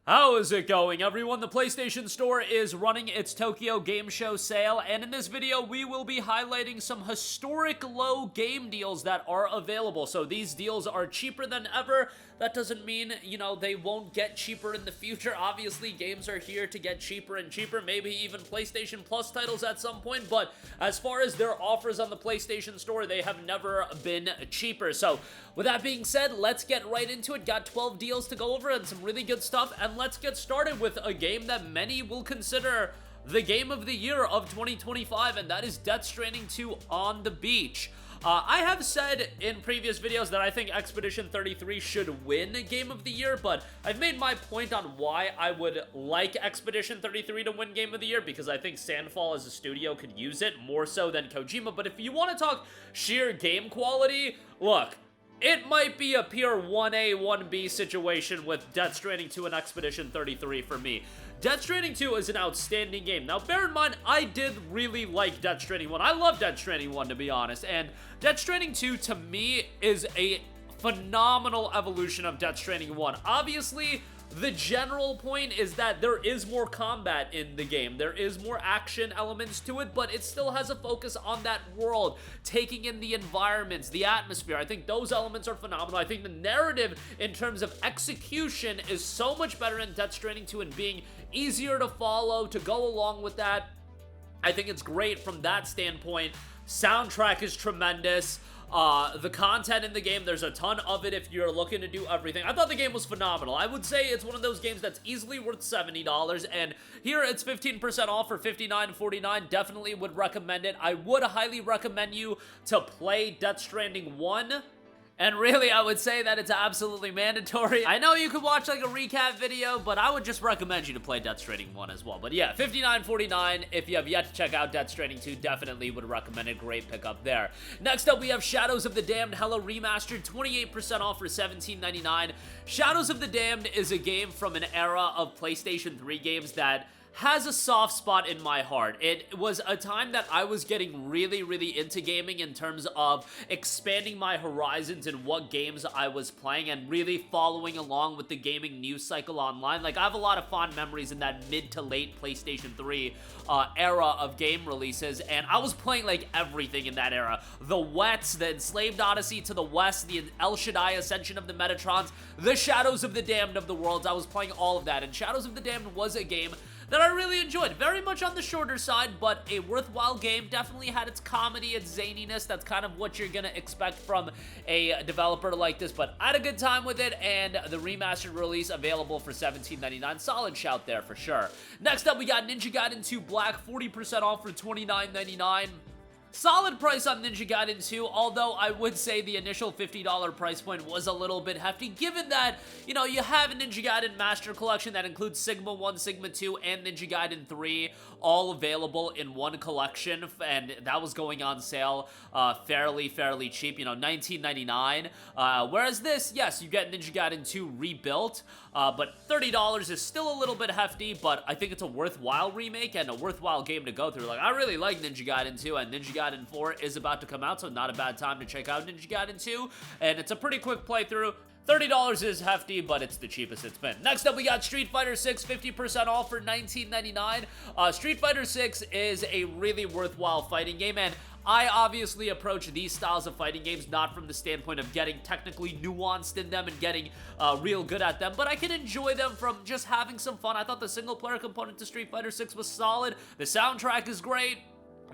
How is it going, everyone? The PlayStation Store is running its Tokyo Game Show sale, and in this video, we will be highlighting some historic low game deals that are available. So these deals are cheaper than ever. That doesn't mean, they won't get cheaper in the future. Obviously, games are here to get cheaper and cheaper, maybe even PlayStation Plus titles at some point, but as far as their offers on the PlayStation Store, they have never been cheaper. So with that being said, let's get right into it. Got 12 deals to go over and some really good stuff, and let's get started with a game that many will consider the game of the year of 2025, and that is Death Stranding 2 on the Beach. I have said in previous videos that I think Expedition 33 should win Game of the Year, but I've made my point on why I would like Expedition 33 to win Game of the Year, because I think Sandfall as a studio could use it more so than Kojima. But if you want to talk sheer game quality, look, it might be a pure 1A, 1B situation with Death Stranding 2 and Expedition 33 for me. Death Stranding 2 is an outstanding game. Now, bear in mind, I did really like Death Stranding 1. I love Death Stranding 1, to be honest, and Death Stranding 2, to me, is a phenomenal evolution of Death Stranding 1. Obviously, the general point is that there is more combat in the game. There is more action elements to it, but it still has a focus on that world, taking in the environments, the atmosphere. I think those elements are phenomenal. I think the narrative in terms of execution is so much better in Death Stranding 2 and being easier to follow, to go along with that. I think it's great from that standpoint. Soundtrack is tremendous. The content in the game, there's a ton of it if you're looking to do everything. I thought the game was phenomenal. I would say it's one of those games that's easily worth $70, and here it's 15% off for $59.49. Definitely would recommend it. I would highly recommend you to play Death Stranding 1. And really, I would say that it's absolutely mandatory. I know you could watch like a recap video, but I would just recommend you to play Death Stranding 1 as well. But yeah, $59.49. If you have yet to check out Death Stranding 2, definitely would recommend it. Great pickup there. Next up, we have Shadows of the Damned Hello Remastered, 28% off for $17.99. Shadows of the Damned is a game from an era of PlayStation 3 games that has a soft spot in my heart. It was a time that I was getting really, really into gaming in terms of expanding my horizons and what games I was playing and really following along with the gaming news cycle online. Like, I have a lot of fond memories in that mid to late PlayStation 3 era of game releases, and I was playing like everything in that era. The Wets, the Enslaved Odyssey to the West, the El Shaddai Ascension of the Metatrons, the Shadows of the Damned of the Worlds. I was playing all of that, and Shadows of the Damned was a game that I really enjoyed. Very much on the shorter side, but a worthwhile game. Definitely had its comedy, its zaniness. That's kind of what you're gonna expect from a developer like this, but I had a good time with it, and the remastered release available for $17.99. Solid shout there for sure. Next up, we got Ninja Gaiden 2 Black, 40% off for $29.99. Solid price on Ninja Gaiden 2, although I would say the initial $50 price point was a little bit hefty, given that, you have a Ninja Gaiden Master Collection that includes Sigma 1, Sigma 2, and Ninja Gaiden 3, all available in one collection, and that was going on sale fairly cheap, $19.99. Whereas this, yes, you get Ninja Gaiden 2 rebuilt, but $30 is still a little bit hefty, but I think it's a worthwhile remake and a worthwhile game to go through. Like, I really like Ninja Gaiden 2, and Ninja Gaiden 4 is about to come out, so not a bad time to check out Ninja Gaiden 2, and it's a pretty quick playthrough. $30 is hefty, but it's the cheapest it's been. Next up, we got Street Fighter 6, 50% off for $19.99. Street Fighter 6 is a really worthwhile fighting game, and I obviously approach these styles of fighting games not from the standpoint of getting technically nuanced in them and getting real good at them, but I can enjoy them from just having some fun. I thought the single-player component to Street Fighter 6 was solid. The soundtrack is great.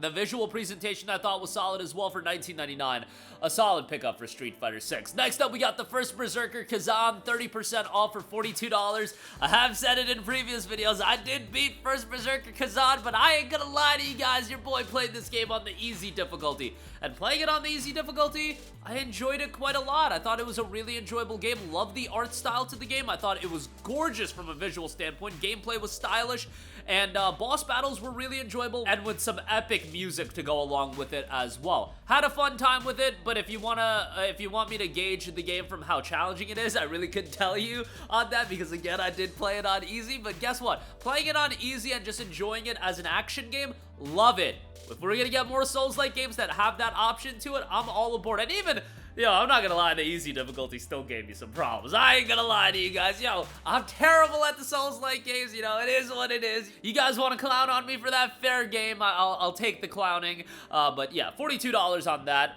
The visual presentation I thought was solid as well for $19.99. A solid pickup for Street Fighter 6. Next up, we got the first Berserker Khazan, 30% off for $42. I have said it in previous videos, I did beat first Berserker Khazan, but I ain't gonna lie to you guys, your boy played this game on the easy difficulty. And playing it on the easy difficulty, I enjoyed it quite a lot. I thought it was a really enjoyable game. Loved the art style to the game. I thought it was gorgeous from a visual standpoint. Gameplay was stylish, and boss battles were really enjoyable, and with some epic music to go along with it as well. Had a fun time with it, but if you want me to gauge the game from how challenging it is, I really couldn't tell you on that, because again, I did play it on easy, but guess what? Playing it on easy and just enjoying it as an action game, love it. If we're gonna get more Souls-like games that have that option to it, I'm all aboard. And even Yo, I'm not gonna lie, the easy difficulty still gave me some problems. I ain't gonna lie to you guys. Yo, I'm terrible at the Souls-like games. You know, it is what it is. You guys want to clown on me for that? Fair game. I'll take the clowning. But yeah, $42 on that.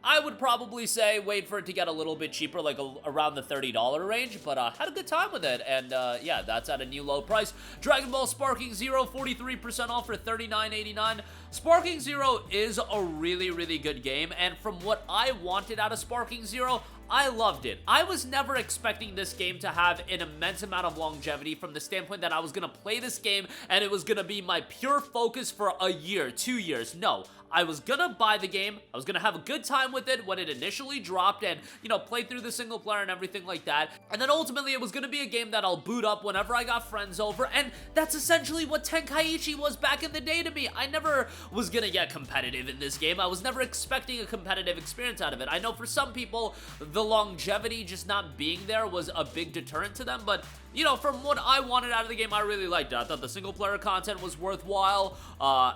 I would probably say wait for it to get a little bit cheaper, like around the $30 range, but had a good time with it, and yeah, that's at a new low price. Dragon Ball Sparking Zero, 43% off for $39.89. Sparking Zero is a really, really good game, and from what I wanted out of Sparking Zero, I loved it. I was never expecting this game to have an immense amount of longevity from the standpoint that I was going to play this game and it was going to be my pure focus for a year, 2 years. No, I was going to buy the game. I was going to have a good time with it when it initially dropped and, you know, play through the single player and everything like that. And then ultimately it was going to be a game that I'll boot up whenever I got friends over. And that's essentially what Tenkaichi was back in the day to me. I never was going to get competitive in this game. I was never expecting a competitive experience out of it. I know for some people, the longevity just not being there was a big deterrent to them, but you know, from what I wanted out of the game, I really liked it. I thought the single player content was worthwhile,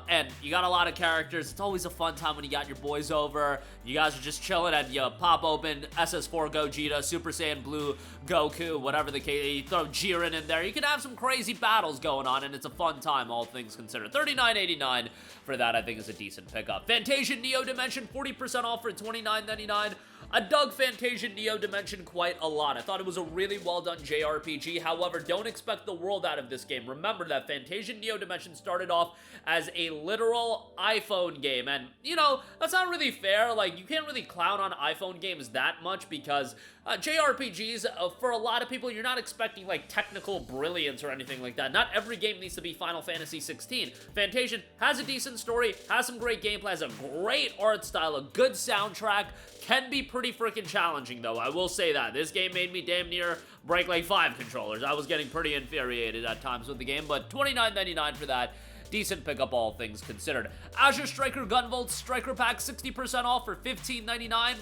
and you got a lot of characters. It's always a fun time when you got your boys over. You guys are just chilling and you pop open SS4 Gogeta, Super Saiyan Blue Goku, whatever the case. You throw Jiren in there. You can have some crazy battles going on, and it's a fun time, all things considered. $39.89 for that, I think, is a decent pickup. FANTASIAN Neo Dimension, 40% off for $29.99. I dug FANTASIAN Neo Dimension quite a lot. I thought it was a really well done JRPG. However, don't expect the world out of this game. Remember that FANTASIAN Neo Dimension started off as a literal iPhone game. And, you know, that's not really fair. Like, you can't really clown on iPhone games that much because JRPGs, for a lot of people, you're not expecting, like, technical brilliance or anything like that. Not every game needs to be Final Fantasy 16. FANTASIAN has a decent story, has some great gameplay, has a great art style, a good soundtrack, can be pretty freaking challenging, though. I will say that. This game made me damn near break, like, 5 controllers. I was getting pretty infuriated at times with the game, but $29.99 for that. Decent pickup, all things considered. Azure Striker Gunvolt Striker Pack, 60% off for $15.99.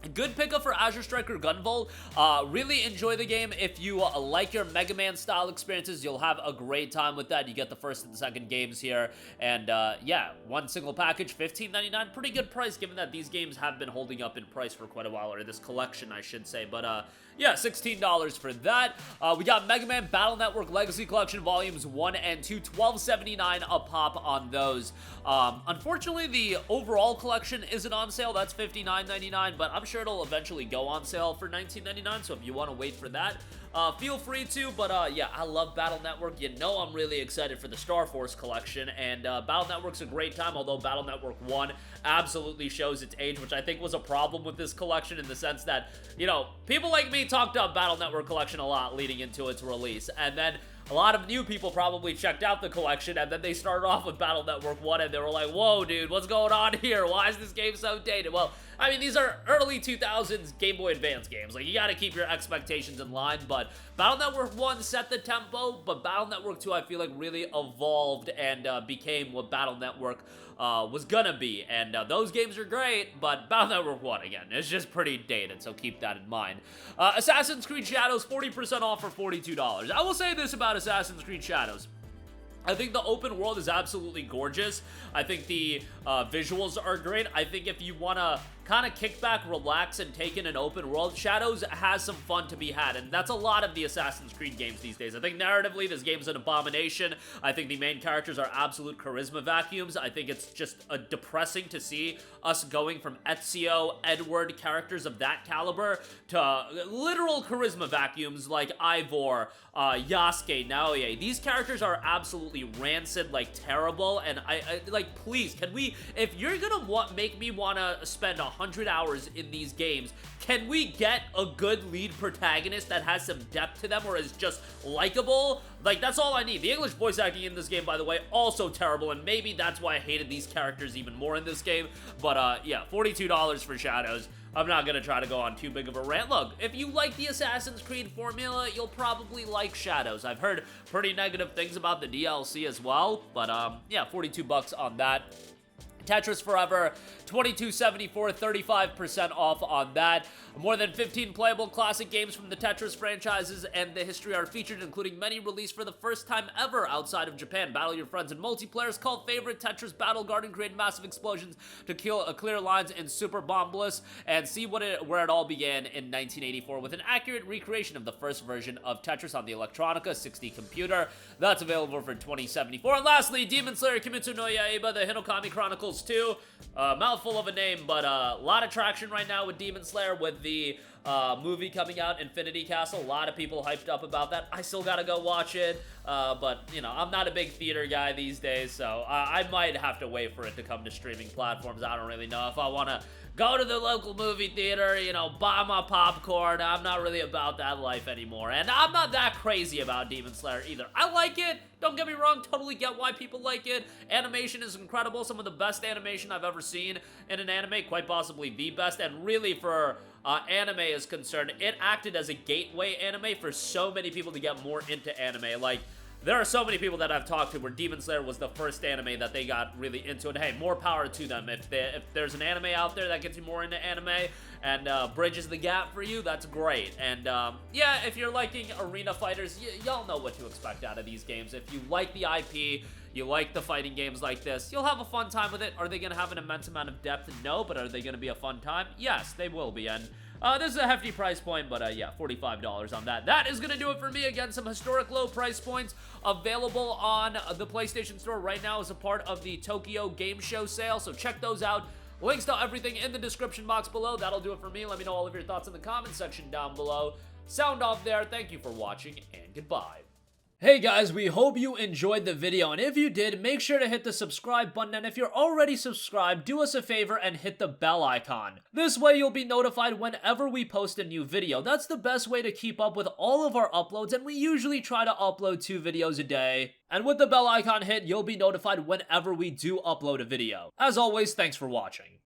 A good pickup for Azure Striker Gunvolt. Really enjoy the game. If you like your Mega Man style experiences, you'll have a great time with that. You get the first and second games here. And yeah, one single package, $15.99. Pretty good price given that these games have been holding up in price for quite a while, or this collection, I should say. But yeah, $16 for that. We got Mega Man Battle Network Legacy Collection Volumes 1 and 2, $12.79 a pop on those. Unfortunately, the overall collection isn't on sale. That's $59.99, but I'm sure it'll eventually go on sale for $19.99, so if you want to wait for that, feel free to. But yeah, I love Battle Network. You know I'm really excited for the Star Force collection, and Battle Network's a great time, although Battle Network 1 absolutely shows its age, which I think was a problem with this collection in the sense that, you know, people like me talked up Battle Network collection a lot leading into its release, and then a lot of new people probably checked out the collection, and then they started off with Battle Network 1, and they were like, whoa, dude, what's going on here? Why is this game so dated? Well, I mean, these are early 2000s Game Boy Advance games. Like, you gotta keep your expectations in line, but Battle Network 1 set the tempo, but Battle Network 2, I feel like, really evolved and became what Battle Network was gonna be, and those games are great, but Battle Network 1, again, is just pretty dated, so keep that in mind. Assassin's Creed Shadows, 40% off for $42. I will say this about Assassin's Creed Shadows. I think the open world is absolutely gorgeous. I think the visuals are great. I think if you want to kind of kick back, relax, and take in an open world, Shadows has some fun to be had, and that's a lot of the Assassin's Creed games these days. I think narratively, this game's an abomination. I think the main characters are absolute charisma vacuums. I think it's just depressing to see us going from Ezio, Edward, characters of that caliber, to literal charisma vacuums like Ivor, Yasuke, Naoya. These characters are absolutely rancid, like terrible, and I like, please, can we, if you're gonna make me want to spend 100 hours in these games, can we get a good lead protagonist that has some depth to them or is just likable? Like, that's all I need. The English voice acting in this game, by the way, also terrible, and maybe that's why I hated these characters even more in this game. But yeah, $42 for Shadows. I'm not gonna try to go on too big of a rant. Look, if you like the Assassin's Creed formula, you'll probably like Shadows. I've heard pretty negative things about the DLC as well, but yeah, $42 on that. Tetris Forever, $22.74, 35% off on that. More than 15 playable classic games from the Tetris franchises and the history are featured, including many released for the first time ever outside of Japan. Battle your friends in multiplayers, call favorite Tetris Battle Garden, create massive explosions to kill clear lines in Super Bomb Bliss, and see where it all began in 1984 with an accurate recreation of the first version of Tetris on the Electronica 60 computer. That's available for $20.74. And lastly, Demon Slayer Kimetsu no Yaiba, the Hinokami Chronicles 2. Mouthful of a name, but a lot of traction right now with Demon Slayer with the movie coming out, Infinity Castle. A lot of people hyped up about that. I still gotta go watch it, but, you know, I'm not a big theater guy these days, so I might have to wait for it to come to streaming platforms. I don't really know if I want to go to the local movie theater, you know, buy my popcorn. I'm not really about that life anymore, and I'm not that crazy about Demon Slayer either. I like it, don't get me wrong, totally get why people like it. Animation is incredible, some of the best animation I've ever seen in an anime, quite possibly the best, and really for anime is concerned, it acted as a gateway anime for so many people to get more into anime. Like, there are so many people that I've talked to where Demon Slayer was the first anime that they got really into, and hey, more power to them. If there's an anime out there that gets you more into anime and bridges the gap for you, that's great. And yeah, if you're liking arena fighters, y'all know what to expect out of these games. If you like the IP, you like the fighting games like this, you'll have a fun time with it. Are they going to have an immense amount of depth? No, but are they going to be a fun time? Yes, they will be. And this is a hefty price point, but yeah, $45 on that. That is going to do it for me. Again, some historic low price points available on the PlayStation Store right now as a part of the Tokyo Game Show sale, so check those out. Links to everything in the description box below. That'll do it for me. Let me know all of your thoughts in the comment section down below. Sound off there. Thank you for watching, and goodbye. Hey guys, we hope you enjoyed the video, and if you did, make sure to hit the subscribe button, and if you're already subscribed, do us a favor and hit the bell icon. This way you'll be notified whenever we post a new video. That's the best way to keep up with all of our uploads, and we usually try to upload 2 videos a day. And with the bell icon hit, you'll be notified whenever we do upload a video. As always, thanks for watching.